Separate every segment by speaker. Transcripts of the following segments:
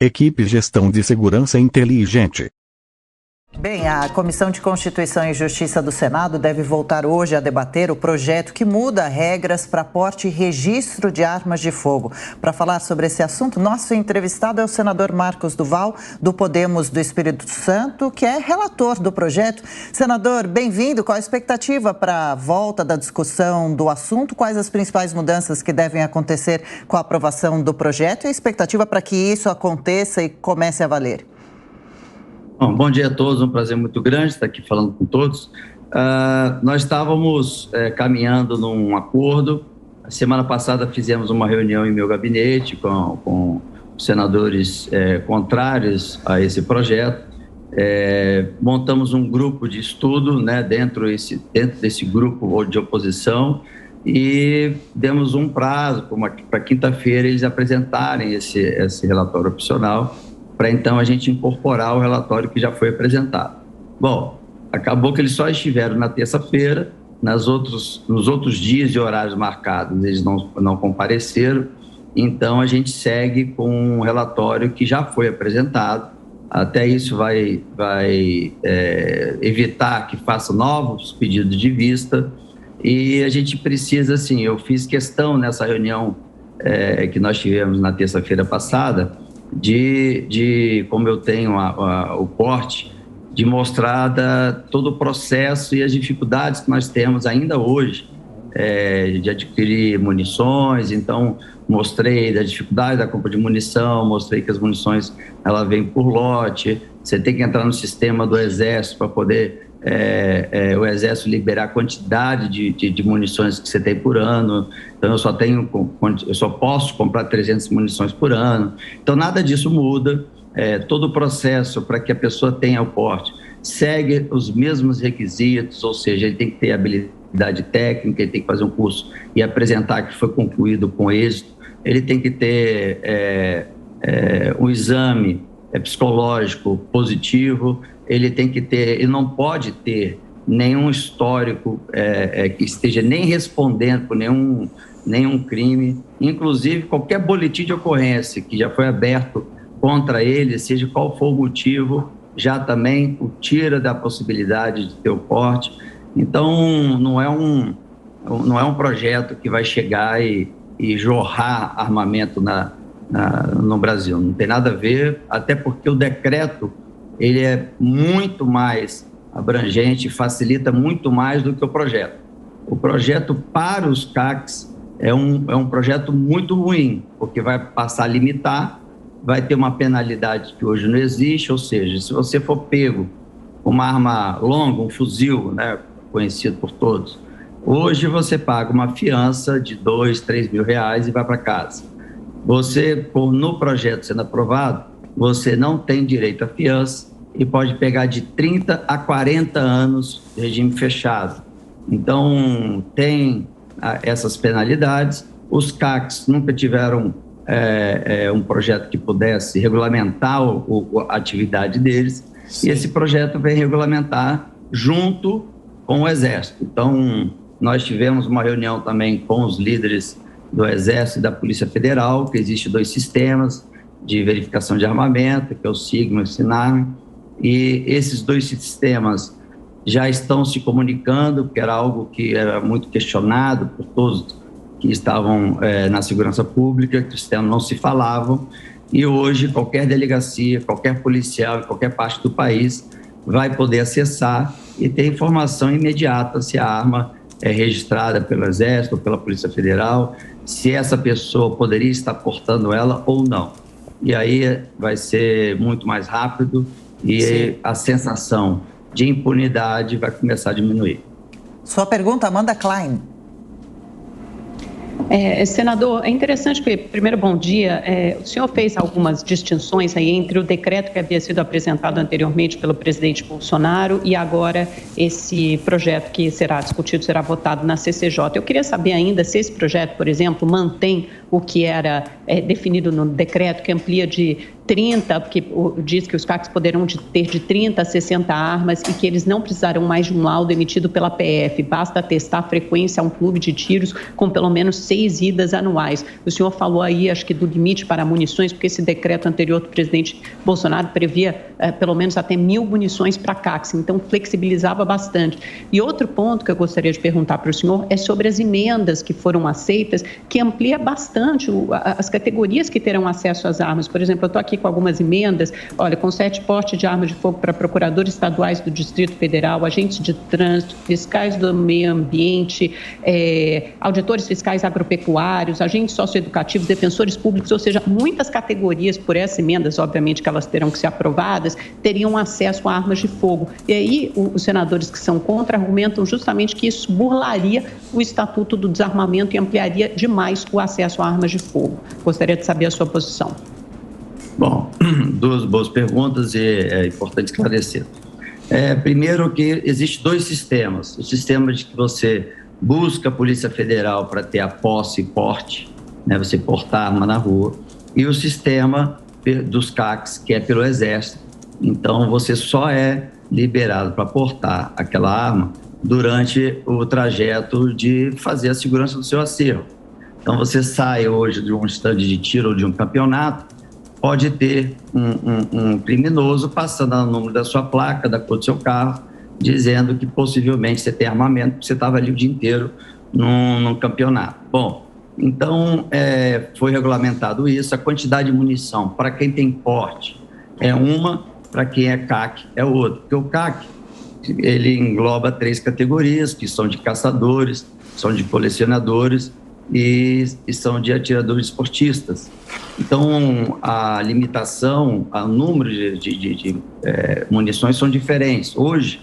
Speaker 1: Equipe Gestão de Segurança Inteligente.
Speaker 2: Bem, a Comissão de Constituição e Justiça do Senado deve voltar hoje a debater o projeto que muda regras para porte e registro de armas de fogo. Para falar sobre esse assunto, nosso entrevistado é o senador Marcos Duval, do Podemos do Espírito Santo, que é relator do projeto. Senador, bem-vindo. Qual a expectativa para a volta da discussão do assunto? Quais as principais mudanças que devem acontecer com a aprovação do projeto e a expectativa para que isso aconteça e comece a valer?
Speaker 3: Bom dia a todos, um prazer muito grande estar aqui falando com todos. Nós estávamos caminhando num acordo. A semana passada fizemos uma reunião em meu gabinete com senadores contrários a esse projeto. Montamos um grupo de estudo, né, dentro desse grupo de oposição, e demos um prazo para quinta-feira eles apresentarem esse relatório opcional, para então a gente incorporar o relatório que já foi apresentado. Bom, acabou que eles só estiveram na terça-feira, nos outros dias e horários marcados eles não compareceram, então a gente segue com um relatório que já foi apresentado. Até isso vai evitar que faça novos pedidos de vista, e a gente precisa, assim, eu fiz questão nessa reunião que nós tivemos na terça-feira passada, como eu tenho o porte, de mostrar todo o processo e as dificuldades que nós temos ainda hoje de adquirir munições. Então, mostrei da dificuldade da compra de munição, mostrei que as munições ela vem por lote, você tem que entrar no sistema do Exército para poder o Exército liberar a quantidade de munições que você tem por ano. Então eu só posso comprar 300 munições por ano. Então nada disso muda. Todo o processo para que a pessoa tenha o porte segue os mesmos requisitos, ou seja, ele tem que ter habilidade técnica, ele tem que fazer um curso e apresentar que foi concluído com êxito, ele tem que ter um exame psicológico positivo, ele não pode ter nenhum histórico que esteja nem respondendo por nenhum crime, inclusive qualquer boletim de ocorrência que já foi aberto contra ele, seja qual for o motivo, já também o tira da possibilidade de ter o porte. Então, não é um projeto que vai chegar e jorrar armamento no Brasil. Não tem nada a ver, até porque o decreto ele é muito mais abrangente, facilita muito mais do que o projeto. O projeto para os CACs é um projeto muito ruim, porque vai passar a limitar, vai ter uma penalidade que hoje não existe, ou seja, se você for pego com uma arma longa, um fuzil, né, conhecido por todos, hoje você paga uma fiança de R$2, R$3 mil e vai para casa. No projeto sendo aprovado, você não tem direito à fiança e pode pegar de 30 a 40 anos de regime fechado. Então, tem essas penalidades. Os CACs nunca tiveram um projeto que pudesse regulamentar a atividade deles. Sim. E esse projeto vem regulamentar junto com o Exército. Então, nós tivemos uma reunião também com os líderes do Exército e da Polícia Federal, que existem 2 sistemas de verificação de armamento, que é o SIGMA e o SINARM, e esses 2 sistemas já estão se comunicando, porque era algo que era muito questionado por todos que estavam na segurança pública, que os sistemas não se falavam, e hoje qualquer delegacia, qualquer policial em qualquer parte do país vai poder acessar e ter informação imediata se a arma é registrada pelo Exército ou pela Polícia Federal, se essa pessoa poderia estar portando ela ou não. E aí vai ser muito mais rápido e Sim. a sensação de impunidade vai começar a diminuir.
Speaker 2: Sua pergunta, Amanda Klein.
Speaker 4: Senador, é interessante que, primeiro, bom dia, o senhor fez algumas distinções aí entre o decreto que havia sido apresentado anteriormente pelo presidente Bolsonaro e agora esse projeto que será discutido, será votado na CCJ. Eu queria saber ainda se esse projeto, por exemplo, mantém o que era definido no decreto, que amplia de 30, porque diz que os CACs poderão ter de 30 a 60 armas e que eles não precisarão mais de um laudo emitido pela PF. Basta atestar a frequência a um clube de tiros com pelo menos 6 idas anuais. O senhor falou aí, acho que do limite para munições, porque esse decreto anterior do presidente Bolsonaro previa pelo menos até 1.000 munições para CACs, então flexibilizava bastante. E outro ponto que eu gostaria de perguntar para o senhor é sobre as emendas que foram aceitas, que amplia bastante as categorias que terão acesso às armas. Por exemplo, eu estou aqui com algumas emendas, olha, consente porte de arma de fogo para procuradores estaduais do Distrito Federal, agentes de trânsito, fiscais do meio ambiente, auditores fiscais agropecuários, agentes socioeducativos, defensores públicos, ou seja, muitas categorias, por essas emendas, obviamente que elas terão que ser aprovadas, teriam acesso a armas de fogo. E aí, os senadores que são contra argumentam justamente que isso burlaria o Estatuto do Desarmamento e ampliaria demais o acesso a armas de fogo. Gostaria de saber a sua posição.
Speaker 3: Bom, duas boas perguntas e é importante esclarecer. Primeiro que existem 2 sistemas. O sistema de que você busca a Polícia Federal para ter a posse e porte, né, você portar arma na rua, e o sistema dos CACs, que é pelo Exército. Então, você só é liberado para portar aquela arma durante o trajeto de fazer a segurança do seu acervo. Então, você sai hoje de um estande de tiro ou de um campeonato, pode ter um criminoso passando o número da sua placa, da cor do seu carro, dizendo que possivelmente você tem armamento, porque você estava ali o dia inteiro num campeonato. Bom, então foi regulamentado isso. A quantidade de munição para quem tem porte é uma, para quem é CAC é outra. Porque o CAC, ele engloba 3 categorias, que são de caçadores, são de colecionadores e são de atiradores esportistas. Então, a limitação, o número de munições são diferentes. Hoje,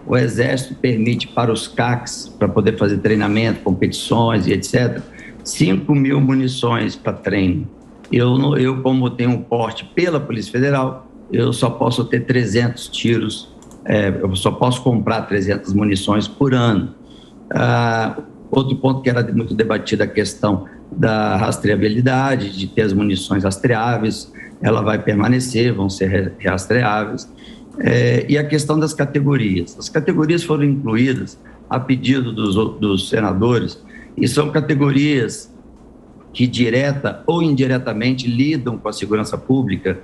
Speaker 3: o Exército permite para os CACs, para poder fazer treinamento, competições e etc., 5.000 munições para treino. Eu, como tenho um porte pela Polícia Federal, eu só posso ter 300 tiros, eu só posso comprar 300 munições por ano. Outro ponto que era muito debatido, a questão da rastreabilidade, de ter as munições rastreáveis, ela vai permanecer, vão ser rastreáveis. E a questão das categorias. As categorias foram incluídas a pedido dos senadores e são categorias que direta ou indiretamente lidam com a segurança pública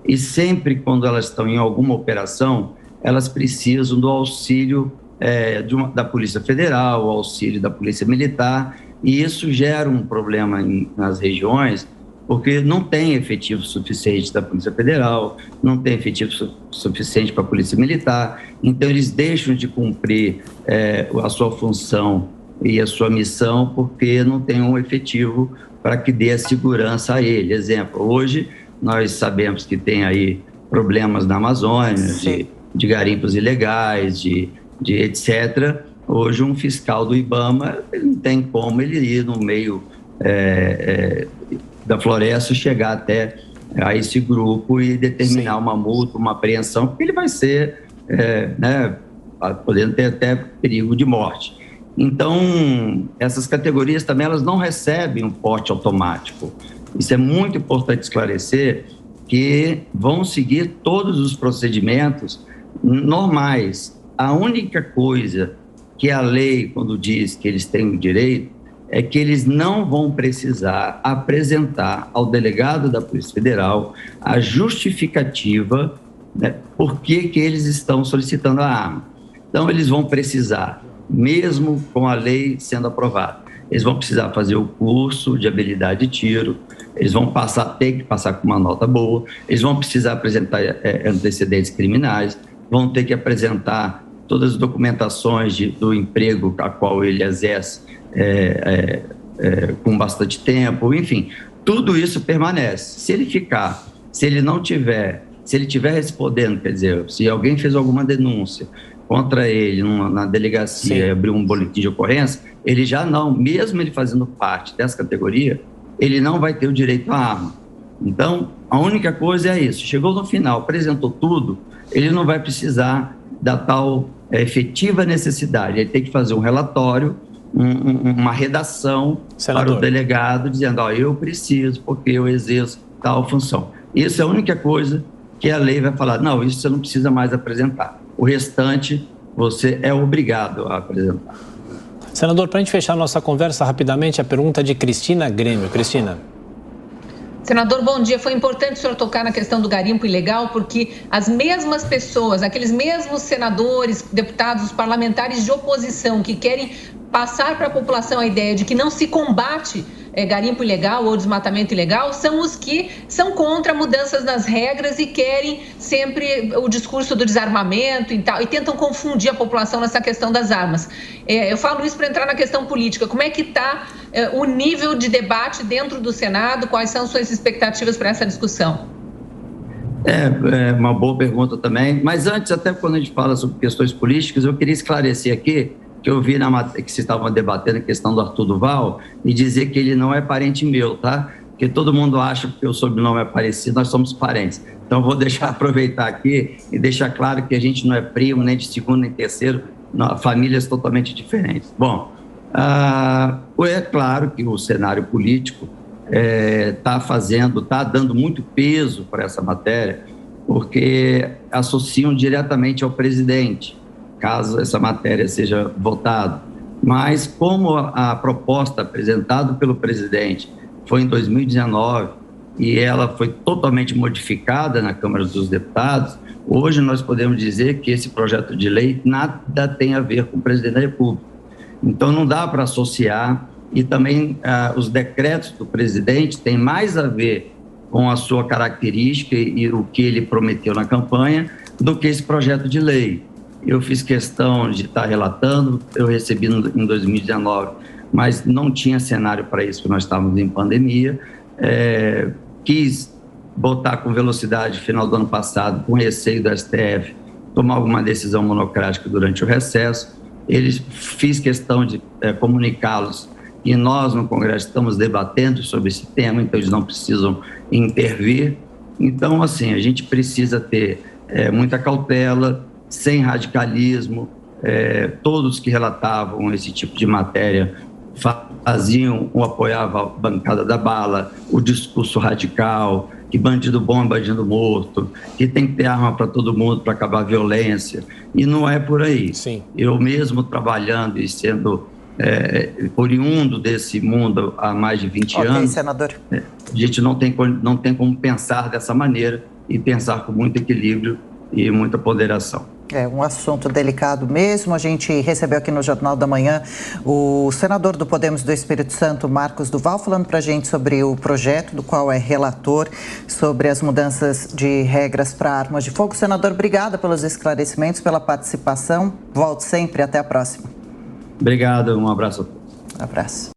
Speaker 3: e sempre quando elas estão em alguma operação, elas precisam do auxílio da Polícia Federal, o auxílio da Polícia Militar, e isso gera um problema nas regiões, porque não tem efetivo suficiente da Polícia Federal, não tem efetivo suficiente para a Polícia Militar, então eles deixam de cumprir a sua função e a sua missão porque não tem um efetivo para que dê a segurança a ele. Exemplo, hoje nós sabemos que tem aí problemas na Amazônia, de garimpos ilegais, de etc. Hoje um fiscal do IBAMA ele não tem como ele ir no meio da floresta, chegar até a esse grupo e determinar uma multa, uma apreensão, porque ele vai ser, podendo ter até perigo de morte. Então, essas categorias também elas não recebem um porte automático. Isso é muito importante esclarecer, que vão seguir todos os procedimentos normais. A única coisa que a lei, quando diz que eles têm o direito, é que eles não vão precisar apresentar ao delegado da Polícia Federal a justificativa, né, por que eles estão solicitando a arma. Então, eles vão precisar, mesmo com a lei sendo aprovada, eles vão precisar fazer o curso de habilidade de tiro, eles vão ter que passar com uma nota boa, eles vão precisar apresentar antecedentes criminais, vão ter que apresentar todas as documentações do emprego a qual ele exerce com bastante tempo, enfim, tudo isso permanece. Se ele estiver respondendo, quer dizer, se alguém fez alguma denúncia contra ele na delegacia, abriu um boletim de ocorrência, ele já não, mesmo ele fazendo parte dessa categoria, ele não vai ter o direito à arma. Então, a única coisa é isso, chegou no final, apresentou tudo, ele não vai precisar da tal efetiva necessidade, ele tem que fazer um relatório, uma redação para o delegado, dizendo, eu preciso, porque eu exerço tal função. Isso é a única coisa que a lei vai falar, não, isso você não precisa mais apresentar. O restante, você é obrigado a apresentar.
Speaker 5: Senador, para a gente fechar a nossa conversa rapidamente, a pergunta de Cristina Grêmio. Cristina.
Speaker 6: Senador, bom dia. Foi importante o senhor tocar na questão do garimpo ilegal, porque as mesmas pessoas, aqueles mesmos senadores, deputados, os parlamentares de oposição que querem passar para a população a ideia de que não se combate garimpo ilegal ou desmatamento ilegal, são os que são contra mudanças nas regras e querem sempre o discurso do desarmamento e tal, e tentam confundir a população nessa questão das armas. Eu falo isso para entrar na questão política. Como é que está o nível de dentro do Senado? Quais são suas expectativas para essa discussão?
Speaker 3: É uma boa pergunta também, mas antes, até quando a gente fala sobre questões políticas, eu queria esclarecer aqui que eu vi que vocês estavam debatendo a questão do Arthur Duval e dizer que ele não é parente meu, tá? Porque todo mundo acha que o sobrenome é parecido, nós somos parentes. Então, vou aproveitar aqui e deixar claro que a gente não é primo, nem de segundo, nem terceiro, não, famílias totalmente diferentes. Bom, é claro que o cenário político está dando muito peso para essa matéria, porque associam diretamente ao presidente, caso essa matéria seja votada. Mas como a proposta apresentada pelo presidente foi em 2019 e ela foi totalmente modificada na Câmara dos Deputados, hoje nós podemos dizer que esse projeto de lei nada tem a ver com o presidente da República. Então não dá para associar, e também os decretos do presidente têm mais a ver com a sua característica e o que ele prometeu na campanha do que esse projeto de lei. Eu fiz questão de estar relatando, eu recebi em 2019, mas não tinha cenário para isso, porque nós estávamos em pandemia. Quis botar com velocidade final do ano passado, com receio do STF, tomar alguma decisão monocrática durante o recesso. Fiz questão de comunicá-los que nós no Congresso estamos debatendo sobre esse tema, então eles não precisam intervir. Então, assim, a gente precisa ter muita cautela, sem radicalismo. Todos que relatavam esse tipo de matéria apoiavam a bancada da bala, o discurso radical, que bandido bom é bandido morto, que tem que ter arma para todo mundo para acabar a violência, e não é por aí.
Speaker 5: Sim.
Speaker 3: Eu mesmo trabalhando e sendo oriundo desse mundo há mais de 20 anos,
Speaker 2: senador.
Speaker 3: A gente não tem como pensar dessa maneira e pensar com muito equilíbrio e muita ponderação.
Speaker 2: É um assunto delicado mesmo. A gente recebeu aqui no Jornal da Manhã o senador do Podemos do Espírito Santo, Marcos Duval, falando para a gente sobre o projeto, do qual é relator, sobre as mudanças de regras para armas de fogo. Senador, obrigada pelos esclarecimentos, pela participação. Volte sempre. Até a próxima.
Speaker 3: Obrigado. Um abraço a todos.
Speaker 2: Abraço.